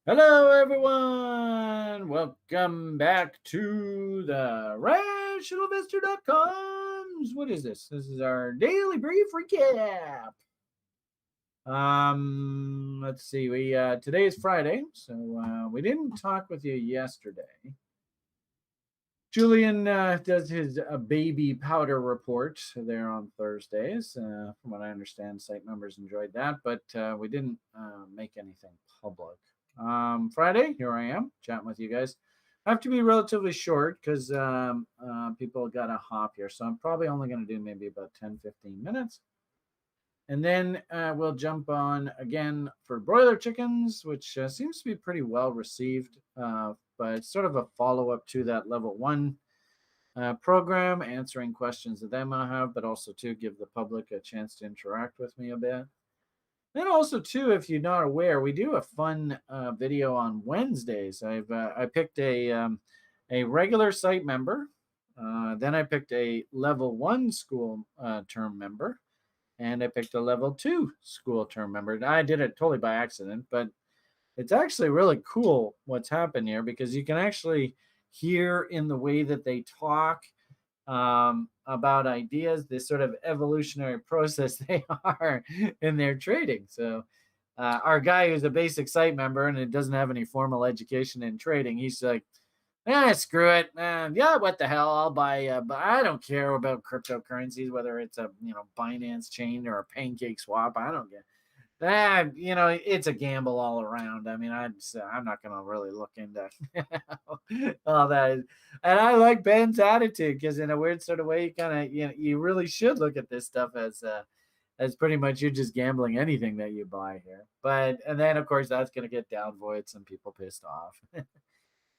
Hello, everyone. Welcome back to the rationalinvestor.com's. What is this? This is our daily brief recap. Let's see. We today is Friday, so we didn't talk with you yesterday. Julian does his baby powder report there on Thursdays. From what I understand, site members enjoyed that, but we didn't make anything public. Friday, here I am chatting with you guys. I have to be relatively short because people got to hop here. So I'm probably only going to do maybe about 10-15 minutes. And then we'll jump on again for broiler chickens, which seems to be pretty well received. But it's sort of a follow up to that level one program, answering questions that they might have, but also to give the public a chance to interact with me a bit. Then also too, if you're not aware, we do a fun video on Wednesdays. I picked a regular site member, then I picked a level one school term member, and I picked a level two school term member. I did it totally by accident, but it's actually really cool what's happened here because you can actually hear in the way that they talk about ideas, this sort of evolutionary process they are in their trading. So, our guy who's a basic site member and it doesn't have any formal education in trading, he's like, screw it. Yeah, what the hell? I'll buy, but I don't care about cryptocurrencies, whether it's a Binance chain or a pancake swap. I don't get that. It's a gamble all around. I mean, I'm not going to really look into all that. And I like Ben's attitude because, in a weird sort of way, you kind of you really should look at this stuff as pretty much you're just gambling anything that you buy here. And then of course that's going to get downvoted, some people pissed off.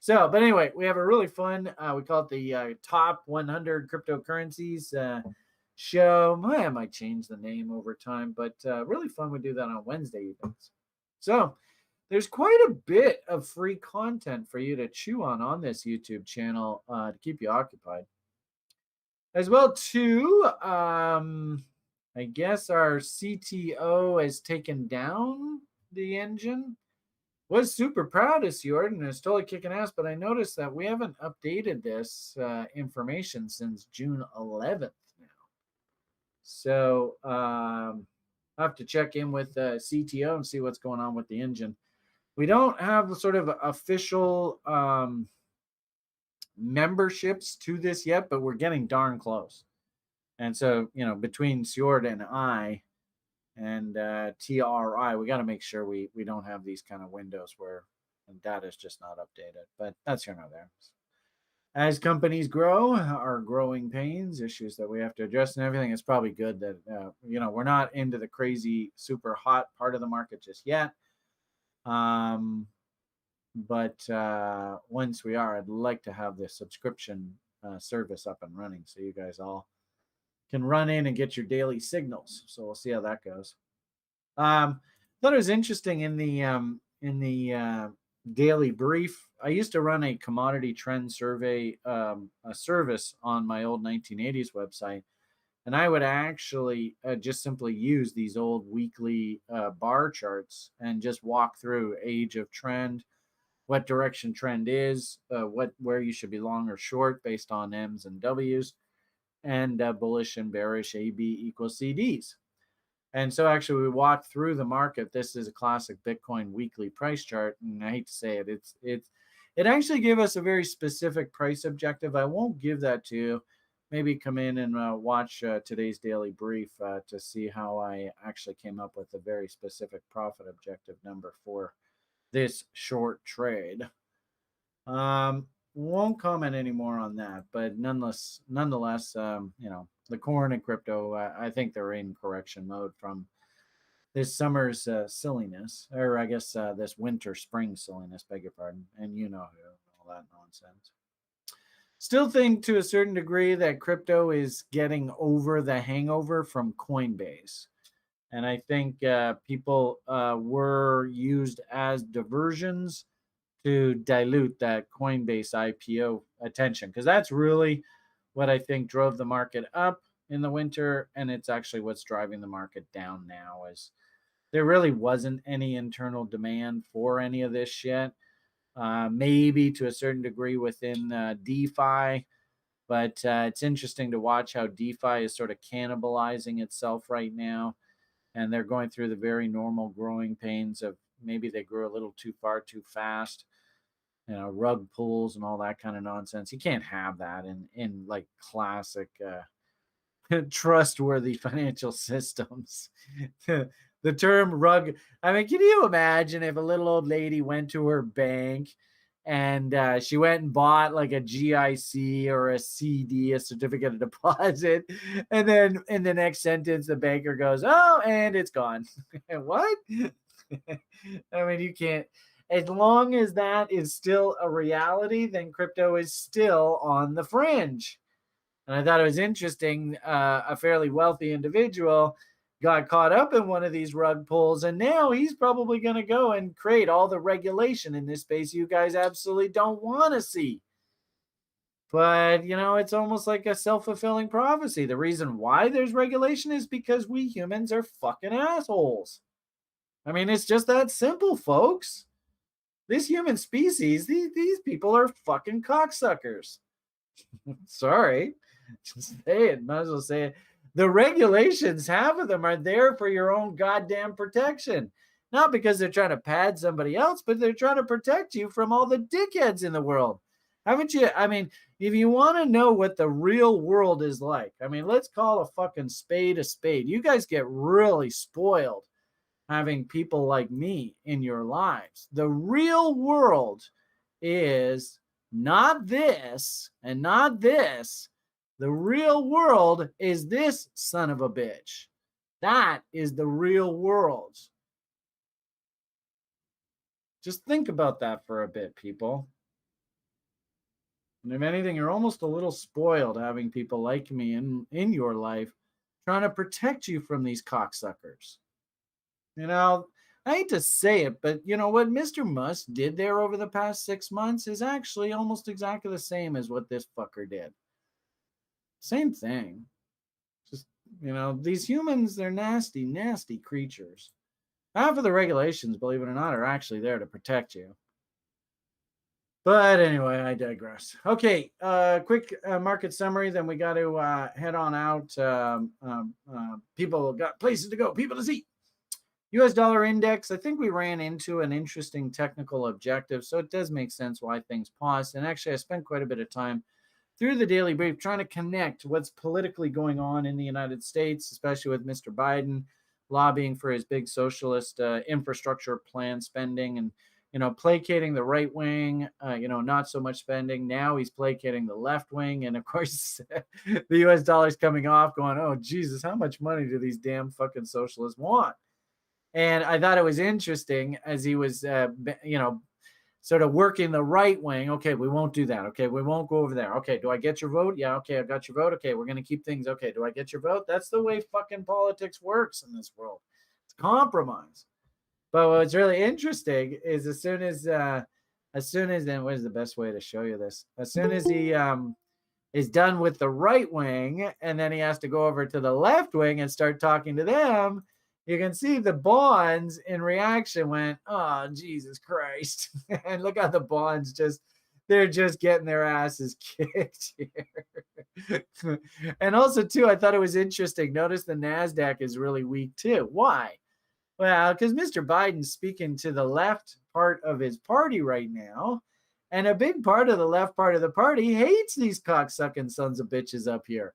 So, but anyway, we have a really fun. We call it the top 100 cryptocurrencies show. I might change the name over time, but really fun. We do that on Wednesday evenings. So there's quite a bit of free content for you to chew on this YouTube channel to keep you occupied. As well, too, I guess our CTO has taken down the engine. Was super proud of Sjord and is totally kicking ass, but I noticed that we haven't updated this information since June 11th now. So I have to check in with CTO and see what's going on with the engine. We don't have sort of official memberships to this yet, but we're getting darn close. And so, between Sjord and I and TRI, we got to make sure we don't have these kind of windows where data is just not updated. But that's here nor there. As companies grow, our growing pains, issues that we have to address, and everything, it's probably good that we're not into the crazy, super hot part of the market just yet. But once we are, I'd like to have the subscription service up and running, so you guys all can run in and get your daily signals. So we'll see how that goes. Thought it was interesting in the daily brief. I used to run a commodity trend survey a service on my old 1980s website, and I would actually just simply use these old weekly bar charts and just walk through age of trend, what direction trend is, where you should be long or short based on M's and W's, and bullish and bearish AB equals CDs. And so actually we walked through the market. This is a classic Bitcoin weekly price chart. And I hate to say it, it actually gave us a very specific price objective. I won't give that to you. Maybe come in and watch today's daily brief to see how I actually came up with a very specific profit objective number for this short trade. Won't comment anymore on that, but nonetheless, the corn and crypto, I think they're in correction mode from this summer's silliness, or I guess this winter spring silliness, beg your pardon, and all that nonsense. Still think to a certain degree that crypto is getting over the hangover from Coinbase. And I think people were used as diversions to dilute that Coinbase IPO attention, because that's really what I think drove the market up in the winter, and it's actually what's driving the market down now. Is there really wasn't any internal demand for any of this shit. Maybe to a certain degree within DeFi, but it's interesting to watch how DeFi is sort of cannibalizing itself right now. And they're going through the very normal growing pains of maybe they grew a little too far too fast, rug pulls and all that kind of nonsense. You can't have that in like classic trustworthy financial systems. The term rug, I mean, can you imagine if a little old lady went to her bank and she went and bought like a GIC or a CD, a certificate of deposit, and then in the next sentence the banker goes, "Oh, and it's gone." What? I mean, you can't. As long as that is still a reality, then crypto is still on the fringe. And I thought it was interesting. A fairly wealthy individual got caught up in one of these rug pulls, and now he's probably going to go and create all the regulation in this space you guys absolutely don't want to see. But, it's almost like a self-fulfilling prophecy. The reason why there's regulation is because we humans are fucking assholes. I mean, it's just that simple, folks. This human species, these people are fucking cocksuckers. Sorry. Just say it. Might as well say it. The regulations, half of them are there for your own goddamn protection. Not because they're trying to pad somebody else, but they're trying to protect you from all the dickheads in the world. Haven't you? I mean, if you want to know what the real world is like, I mean, let's call a fucking spade a spade. You guys get really spoiled having people like me in your lives. The real world is not this and not this. The real world is this son of a bitch. That is the real world. Just think about that for a bit, people. And if anything, you're almost a little spoiled having people like me in your life trying to protect you from these cocksuckers. I hate to say it, but what Mr. Musk did there over the past 6 months is actually almost exactly the same as what this fucker did. Same thing. Just, these humans, they're nasty, nasty creatures. Half of the regulations, believe it or not, are actually there to protect you. But anyway, I digress. Okay, quick market summary, then we got to head on out. People got places to go, people to see. US dollar index, I think we ran into an interesting technical objective, so it does make sense why things paused. And actually, I spent quite a bit of time through the daily brief trying to connect what's politically going on in the United States, especially with Mr. Biden lobbying for his big socialist infrastructure plan spending and, placating the right wing, not so much spending. Now he's placating the left wing. And of course, the US dollar's coming off going, oh, Jesus, how much money do these damn fucking socialists want? And I thought it was interesting as he was, sort of working the right wing. Okay, we won't do that. Okay, we won't go over there. Okay, do I get your vote? Yeah, okay, I got your vote. Okay, we're going to keep things. Okay, do I get your vote? That's the way fucking politics works in this world. It's compromise. But what's really interesting is as soon as then what is the best way to show you this? As soon as he is done with the right wing and then he has to go over to the left wing and start talking to them, you can see the bonds in reaction went, oh, Jesus Christ. And look how the bonds they're just getting their asses kicked here. And also, too, I thought it was interesting. Notice the NASDAQ is really weak, too. Why? Well, because Mr. Biden's speaking to the left part of his party right now. And a big part of the left part of the party hates these cocksucking sons of bitches up here.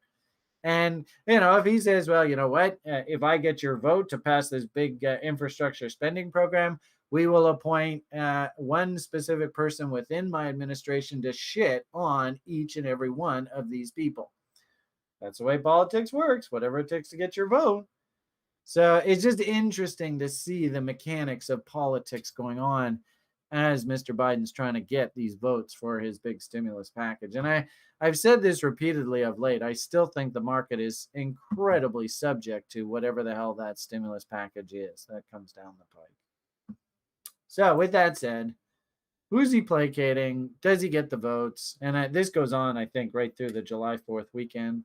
And, if he says, well, you know what, if I get your vote to pass this big infrastructure spending program, we will appoint one specific person within my administration to shit on each and every one of these people. That's the way politics works, whatever it takes to get your vote. So it's just interesting to see the mechanics of politics going on as Mr. Biden's trying to get these votes for his big stimulus package. And I've said this repeatedly of late. I still think the market is incredibly subject to whatever the hell that stimulus package is that comes down the pike. So with that said, who's he placating? Does he get the votes? And this goes on, I think, right through the July 4th weekend.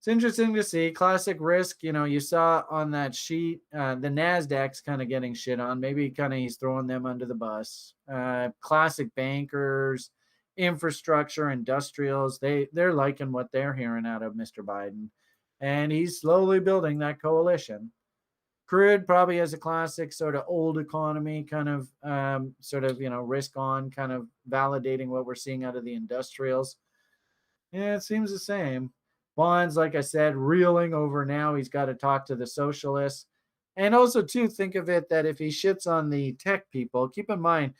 It's interesting to see classic risk. You saw on that sheet, the Nasdaq's kind of getting shit on. Maybe kind of he's throwing them under the bus. Classic bankers, infrastructure, industrials. They're liking what they're hearing out of Mr. Biden, and he's slowly building that coalition. Crude probably has a classic sort of old economy kind of sort of risk on, kind of validating what we're seeing out of the industrials. Yeah, it seems the same. Bonds, like I said, reeling over now. He's got to talk to the socialists. And also, too, think of it that if he shits on the tech people, keep in mind,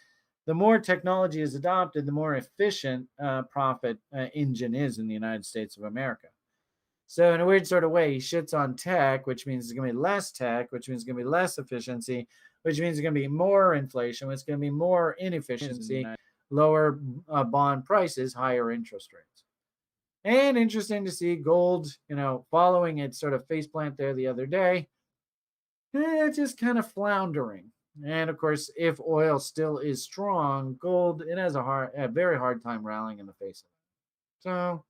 the more technology is adopted, the more efficient profit engine is in the United States of America. So, in a weird sort of way, he shits on tech, which means there's going to be less tech, which means it's going to be less efficiency, which means there's going to be more inflation, which is going to be more inefficiency, lower bond prices, higher interest rates. And interesting to see gold, following its sort of faceplant there the other day, just kind of floundering. And of course, if oil still is strong, gold, it has a very hard time rallying in the face of it. So,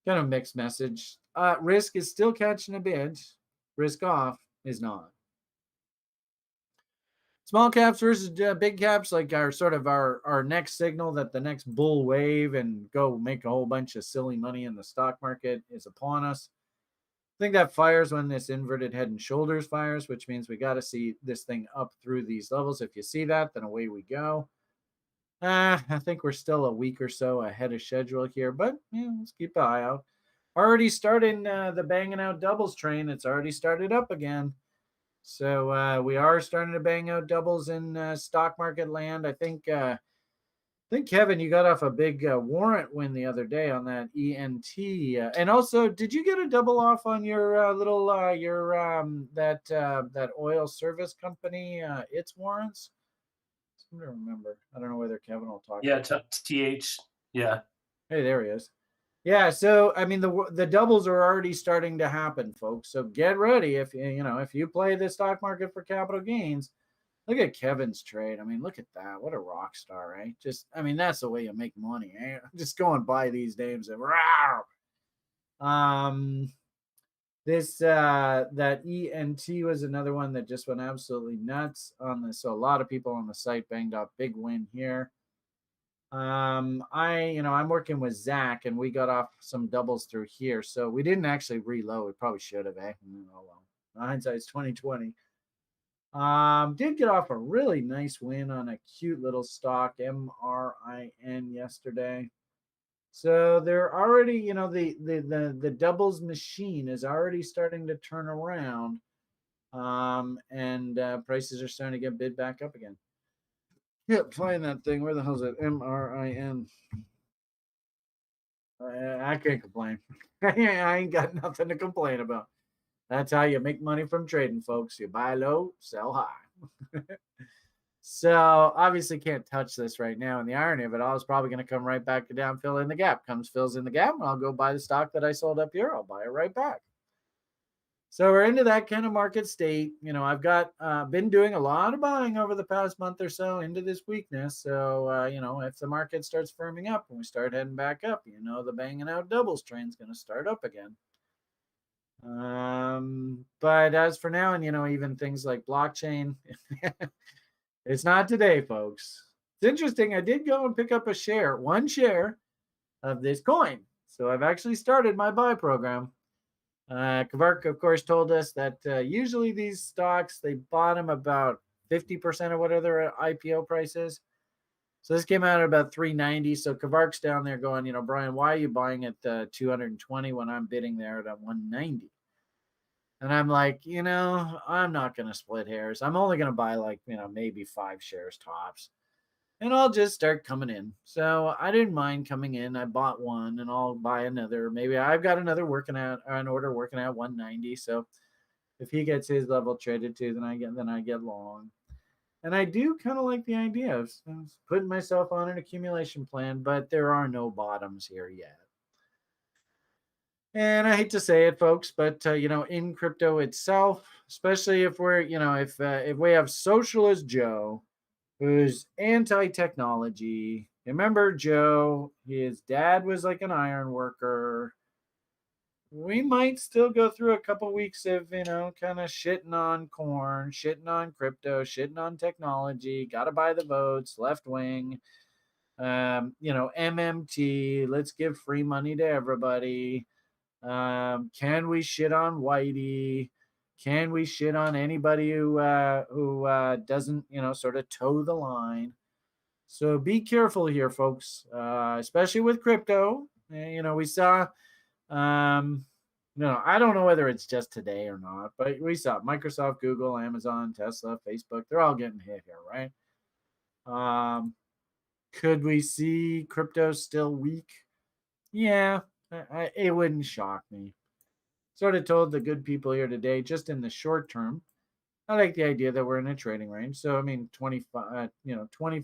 kind of mixed message. Risk is still catching a bid. Risk off is not. Small caps versus big caps, like our sort of our next signal that the next bull wave and go make a whole bunch of silly money in the stock market is upon us. I think that fires when this inverted head and shoulders fires, which means we got to see this thing up through these levels. If you see that, then away we go. I think we're still a week or so ahead of schedule here, but let's keep an eye out. Already starting the banging out doubles train. It's already started up again. So we are starting to bang out doubles in stock market land. I think Kevin, you got off a big warrant win the other day on that ENT. And also, did you get a double off on your that oil service company its warrants? I don't remember. I don't know whether Kevin will talk. Yeah, TH. Yeah. Hey, there he is. Yeah, so I mean the doubles are already starting to happen, folks. So get ready if if you play the stock market for capital gains. Look at Kevin's trade. I mean, look at that. What a rock star, right? That's the way you make money. Eh? Just go and buy these names and that ENT was another one that just went absolutely nuts on this. So a lot of people on the site banged up big win here. I'm working with Zach and we got off some doubles through here. So we didn't actually reload. We probably should have, eh? Oh well. Hindsight's 2020. Did get off a really nice win on a cute little stock, MRIN, yesterday. So they're already, the doubles machine is already starting to turn around. And prices are starting to get bid back up again. Yep, find that thing. Where the hell is it? MRIN. I can't complain. I ain't got nothing to complain about. That's how you make money from trading, folks. You buy low, sell high. So obviously can't touch this right now. And the irony of it all is probably going to come right back down, fill in the gap. Fills in the gap, and I'll go buy the stock that I sold up here. I'll buy it right back. So we're into that kind of market state. I've got been doing a lot of buying over the past month or so into this weakness. So, if the market starts firming up and we start heading back up, the banging out doubles train is going to start up again. But as for now, and even things like blockchain, it's not today, folks. It's interesting. I did go and pick up one share of this coin. So I've actually started my buy program. Kvark, of course, told us that usually these stocks, they bottom about 50% of what their IPO price is. So this came out at about 390. So Kvark's down there going, Brian, why are you buying at 220 when I'm bidding there at 190? And I'm like, I'm not going to split hairs. I'm only going to buy maybe 5 shares tops. And I'll just start coming in. So I didn't mind coming in. I bought one and I'll buy another. Maybe I've got an order working at 190. So if he gets his level traded too, then I get long. And I do kind of like the idea of putting myself on an accumulation plan, but there are no bottoms here yet. And I hate to say it, folks, but in crypto itself, especially if we're, if we have Socialist Joe, who's anti-technology. Remember Joe? His dad was like an iron worker. we might still go through a couple weeks of, kind of shitting on corn, shitting on crypto, shitting on technology, gotta buy the votes, left wing, MMT, let's give free money to everybody. Can we shit on Whitey? Can we shit on anybody who doesn't, sort of toe the line? So be careful here, folks, especially with crypto. We saw, I don't know whether it's just today or not, but we saw Microsoft, Google, Amazon, Tesla, Facebook, they're all getting hit here, right? Could we see crypto still weak? Yeah, it wouldn't shock me. Sort of told the good people here today, just in the short term, I like the idea that we're in a trading range. So, I mean, 25, 20,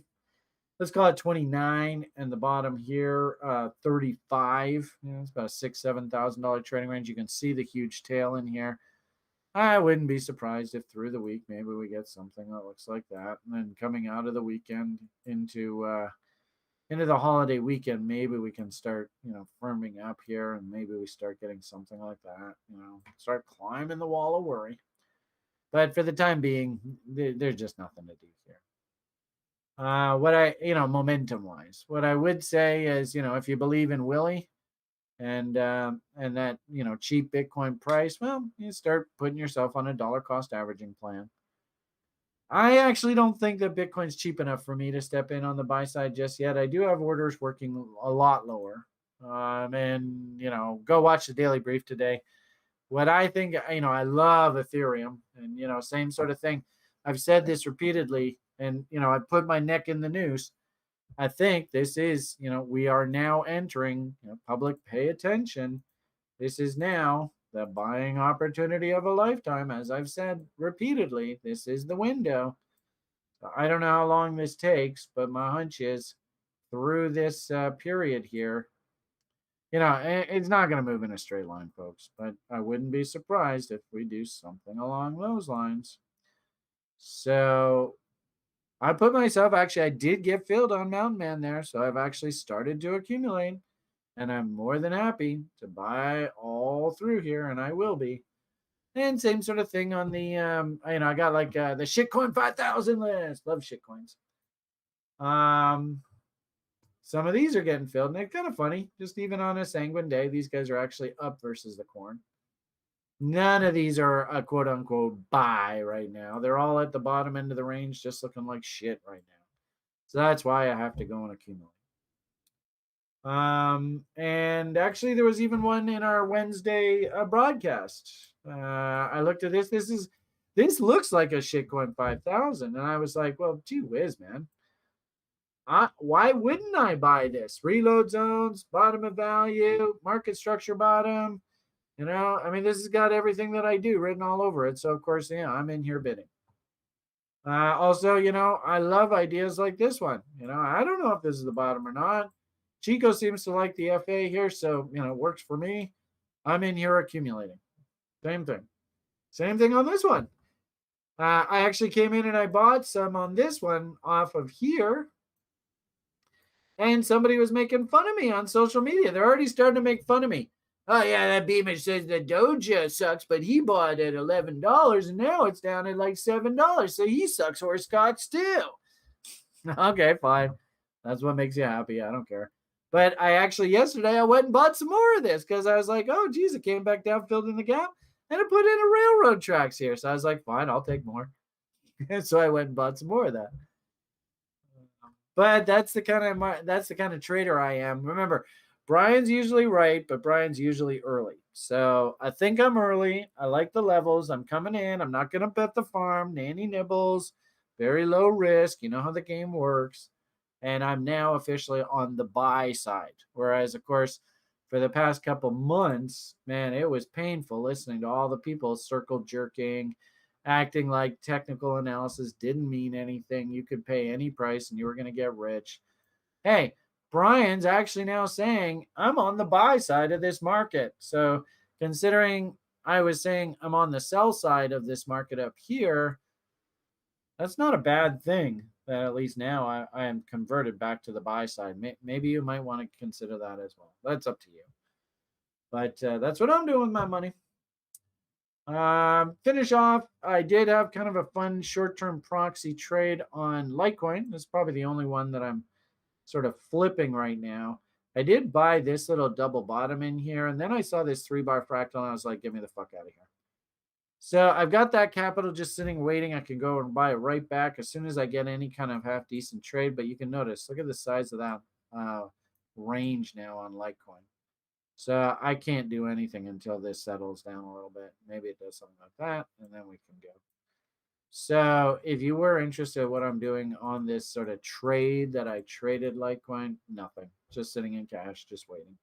let's call it 29, and the bottom here, 35. It's about a $6,000-$7,000 trading range. You can see the huge tail in here. I wouldn't be surprised if through the week maybe we get something that looks like that, and then coming out of the weekend into the holiday weekend, maybe we can start, firming up here, and maybe we start getting something like that. Start climbing the wall of worry. But for the time being, there's just nothing to do here. Momentum wise, what I would say is, if you believe in Willie and that, cheap Bitcoin price, well, you start putting yourself on a dollar cost averaging plan. I actually don't think that Bitcoin's cheap enough for me to step in on the buy side just yet. I do have orders working a lot lower. And, go watch the daily brief today. What I think, I love Ethereum, and, same sort of thing. I've said this repeatedly, and, I put my neck in the noose. I think this is, we are now entering, public pay attention. This is now the buying opportunity of a lifetime. As I've said repeatedly, this is the window. I don't know how long this takes, but my hunch is through this period here, it's not going to move in a straight line, folks, but I wouldn't be surprised if we do something along those lines. So I did get filled on Mountain Man there, so I've actually started to accumulate, and I'm more than happy to buy all through here, and I will be. And same sort of thing on the, I got like the shitcoin 5,000 list. Love shitcoins. Some of these are getting filled, and they're kind of funny. Just even on a sanguine day, these guys are actually up versus the corn. None of these are a quote unquote buy right now. They're all at the bottom end of the range, just looking like shit right now. So that's why I have to go and accumulate. And actually, there was even one in our Wednesday broadcast. I looked at this. This looks like a shitcoin 5,000, and I was like, well, gee whiz, man. Why wouldn't I buy this? Reload zones, bottom of value, market structure bottom. This has got everything that I do written all over it. So, of course, I'm in here bidding. Also, I love ideas like this one. I don't know if this is the bottom or not. Chico seems to like the FA here, so, it works for me. I'm in here accumulating. Same thing. Same thing on this one. I actually came in and I bought some on this one off of here. And somebody was making fun of me on social media. They're already starting to make fun of me. Oh, yeah, that Beamer says the Doja sucks, but he bought at $11, and now it's down at like $7. So he sucks horoscotch too. Okay, fine. That's what makes you happy. I don't care. But yesterday I went and bought some more of this because I was like, oh, geez, it came back down, filled in the gap, and it put in a railroad tracks here. So I was like, fine, I'll take more. And so I went and bought some more of that. But that's the kind of trader I am. Remember, Brian's usually right, but Brian's usually early. So I think I'm early. I like the levels. I'm coming in. I'm not going to bet the farm. Nanny nibbles. Very low risk. You know how the game works. And I'm now officially on the buy side. Whereas, of course, for the past couple months, man, it was painful listening to all the people circle jerking, acting like technical analysis didn't mean anything. You could pay any price and you were going to get rich. Hey, Brian's actually now saying I'm on the buy side of this market. So considering I was saying I'm on the sell side of this market up here, that's not a bad thing that at least now I am converted back to the buy side. Maybe you might want to consider that as well. That's up to you. But that's what I'm doing with my money. Finish off. I did have kind of a fun short-term proxy trade on Litecoin. This is probably the only one that I'm sort of flipping right now. I did buy this little double bottom in here, and then I saw this 3-bar fractal, and I was like, get me the fuck out of here. So I've got that capital just sitting waiting. I can go and buy it right back as soon as I get any kind of half decent trade. But you can notice, look at the size of that range now on Litecoin. So I can't do anything until this settles down a little bit. Maybe it does something like that, and then we can go. So if you were interested in what I'm doing on this sort of trade that I traded Litecoin, nothing. Just sitting in cash, just waiting.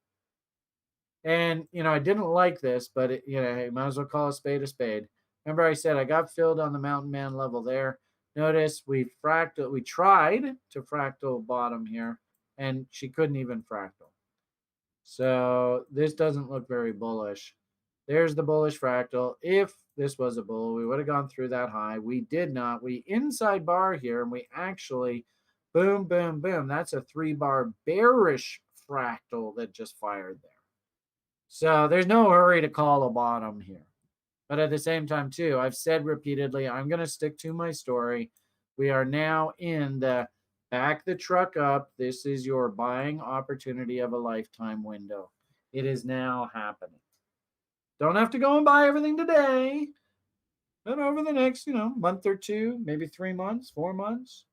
And, I didn't like this, but, you might as well call a spade a spade. Remember I said I got filled on the mountain man level there. Notice we tried to fractal bottom here, and she couldn't even fractal. So this doesn't look very bullish. There's the bullish fractal. If this was a bull, we would have gone through that high. We did not. We inside bar here, and we actually, boom, boom, boom. That's a 3-bar bearish fractal that just fired there. So there's no hurry to call a bottom here. But at the same time, too, I've said repeatedly, I'm going to stick to my story. We are now in the back the truck up. This is your buying opportunity of a lifetime window. It is now happening. Don't have to go and buy everything today. But over the next, month or two, maybe 3 months, 4 months,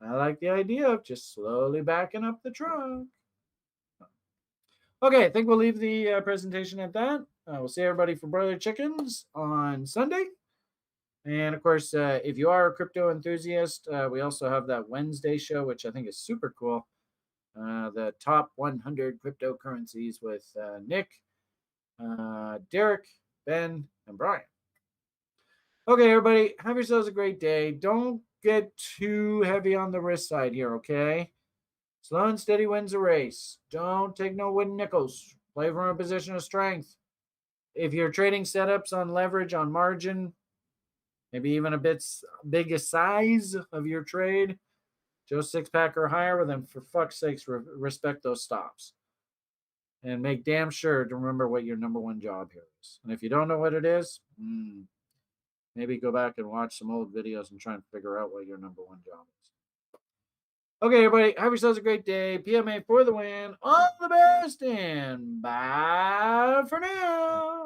I like the idea of just slowly backing up the truck. Okay, I think we'll leave the presentation at that. We'll see everybody for Broiler Chickens on Sunday. And of course, if you are a crypto enthusiast, we also have that Wednesday show, which I think is super cool. The top 100 cryptocurrencies with Nick, Derek, Ben, and Brian. Okay, everybody, have yourselves a great day. Don't get too heavy on the risk side here, okay? Slow and steady wins the race. Don't take no wooden nickels. Play from a position of strength. If you're trading setups on leverage, on margin, maybe even a bit bigger size of your trade, Joe 6-pack or higher, well, then for fuck's sakes, respect those stops. And make damn sure to remember what your number one job here is. And if you don't know what it is, maybe go back and watch some old videos and try and figure out what your number one job is. Okay, everybody, have yourselves a great day. PMA for the win. All the best, and bye for now.